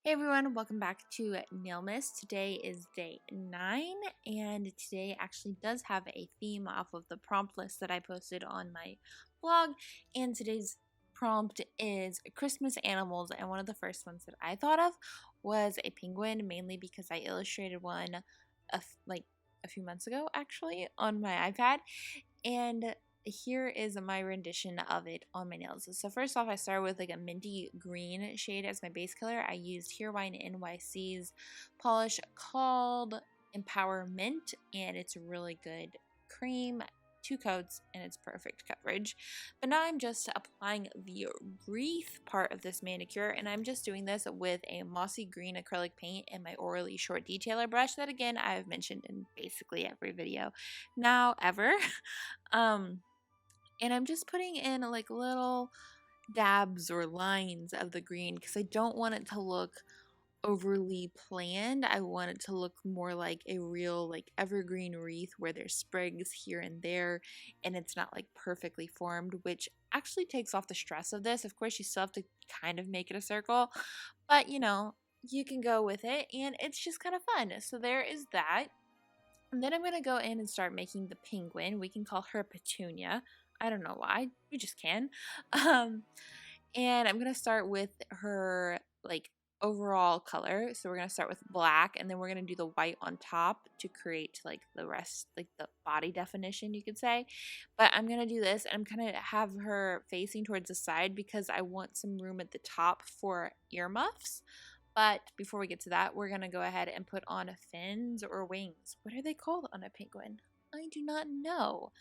Hey everyone, welcome back to Nailmas. Today is day 9, and today actually does have a theme off of the prompt list that I posted on my blog. And today's prompt is Christmas animals, and one of the first ones that I thought of was a penguin, mainly because I illustrated one a few months ago actually on my iPad. And here is my rendition of it on my nails. So first off, I started with like a minty green shade as my base color. I used Heroine NYC's polish called Empower-mint, and it's a really good cream. 2 coats and it's perfect coverage. But now I'm just applying the wreath part of this manicure, and I'm just doing this with a mossy green acrylic paint and my Orly short detailer brush that again I've mentioned in basically every video now ever. And I'm just putting in like little dabs or lines of the green because I don't want it to look overly planned. I want it to look more like a real like evergreen wreath where there's sprigs here and there and it's not like perfectly formed, which actually takes off the stress of this. Of course, you still have to kind of make it a circle, but you can go with it and it's just kind of fun. So there is that. And then I'm going to go in and start making the penguin. We can call her Petunia. I don't know why. We just can. Um, and I'm going to start with her like overall color. So we're going to start with black, and then we're going to do the white on top to create like the rest, like the body definition, you could say. But I'm going to do this, and I'm going to have her facing towards the side because I want some room at the top for earmuffs. But before we get to that, we're going to go ahead and put on fins or wings. What are they called on a penguin? I do not know.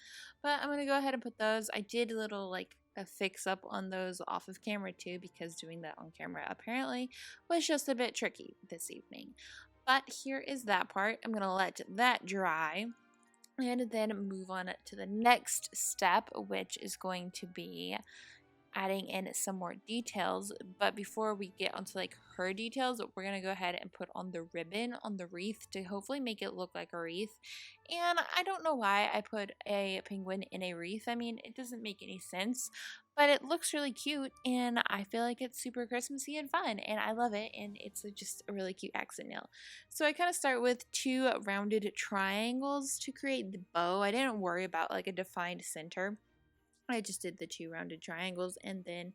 But I'm going to go ahead and put those. I did a little like a fix up on those off of camera too, because doing that on camera apparently was just a bit tricky this evening. But here is that part. I'm going to let that dry and then move on to the next step, which is going to be adding in some more details. But before we get onto like her details, we're gonna go ahead and put on the ribbon on the wreath to hopefully make it look like a wreath. And I don't know why I put a penguin in a wreath. I mean, it doesn't make any sense, but it looks really cute and I feel like it's super Christmassy and fun and I love it, and it's just a really cute accent nail. So I kind of start with 2 rounded triangles to create the bow. I didn't worry about like a defined center. I just did the 2 rounded triangles and then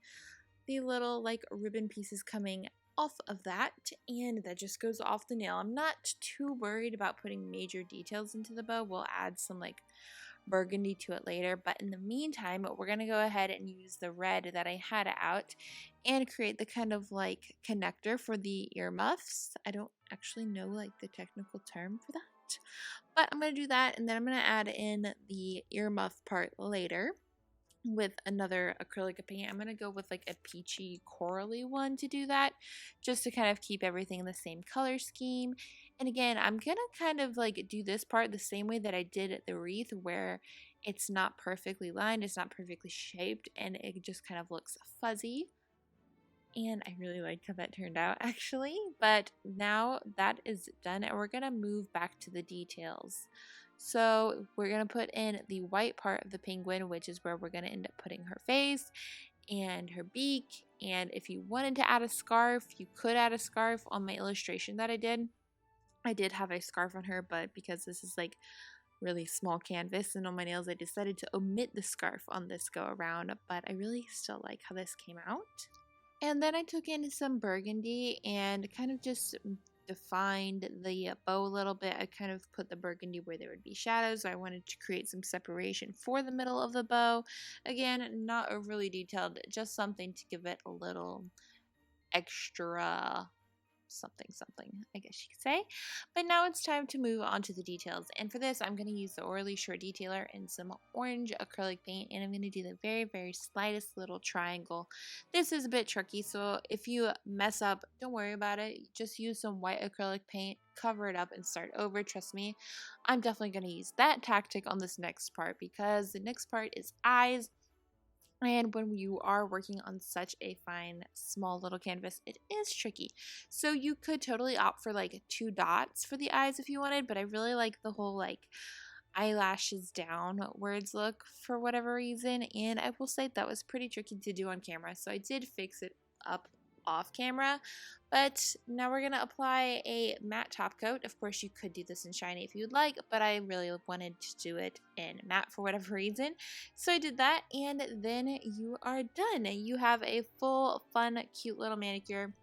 the little like ribbon pieces coming off of that, and that just goes off the nail. I'm not too worried about putting major details into the bow. We'll add some like burgundy to it later, but in the meantime we're going to go ahead and use the red that I had out and create the kind of like connector for the earmuffs. I don't actually know like the technical term for that, but I'm going to do that, and then I'm going to add in the earmuff part later with another acrylic paint. I'm going to go with like a peachy corally one to do that, just to kind of keep everything in the same color scheme. And again, I'm going to kind of like do this part the same way that I did the wreath, where it's not perfectly lined, it's not perfectly shaped, and it just kind of looks fuzzy. And I really like how that turned out actually. But now that is done, and we're going to move back to the details. So we're going to put in the white part of the penguin, which is where we're going to end up putting her face and her beak. And if you wanted to add a scarf, you could add a scarf. On my illustration that I did have a scarf on her, but because this is like really small canvas and on my nails, I decided to omit the scarf on this go around. But I really still like how this came out. And then I took in some burgundy and kind of just defined the bow a little bit. I kind of put the burgundy where there would be shadows. I wanted to create some separation for the middle of the bow. Again, not overly detailed, just something to give it a little extra something, I guess you could say. But now it's time to move on to the details, and for this I'm going to use the Orly short detailer and some orange acrylic paint, and I'm going to do the very slightest little triangle. This is a bit tricky, so if you mess up, don't worry about it. Just use some white acrylic paint, cover it up, and start over. Trust me, I'm definitely going to use that tactic on this next part, because the next part is eyes. And when you are working on such a fine, small little canvas, it is tricky. So you could totally opt for like 2 dots for the eyes if you wanted, but I really like the whole like eyelashes downwards look for whatever reason. And I will say that was pretty tricky to do on camera. So I did fix it up off camera. But now we're going to apply a matte top coat. Of course, you could do this in shiny if you'd like, but I really wanted to do it in matte for whatever reason. So I did that, and then you are done. You have a full, fun, cute little manicure.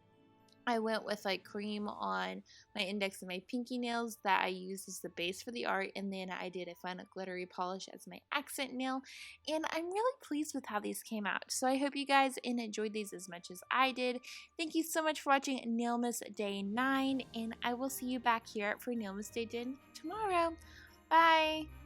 I went with like cream on my index and my pinky nails that I used as the base for the art, and then I did a fun glittery polish as my accent nail, and I'm really pleased with how these came out. So I hope you guys enjoyed these as much as I did. Thank you so much for watching Nailmas Day 9, and I will see you back here for Nailmas Day 10 tomorrow. Bye!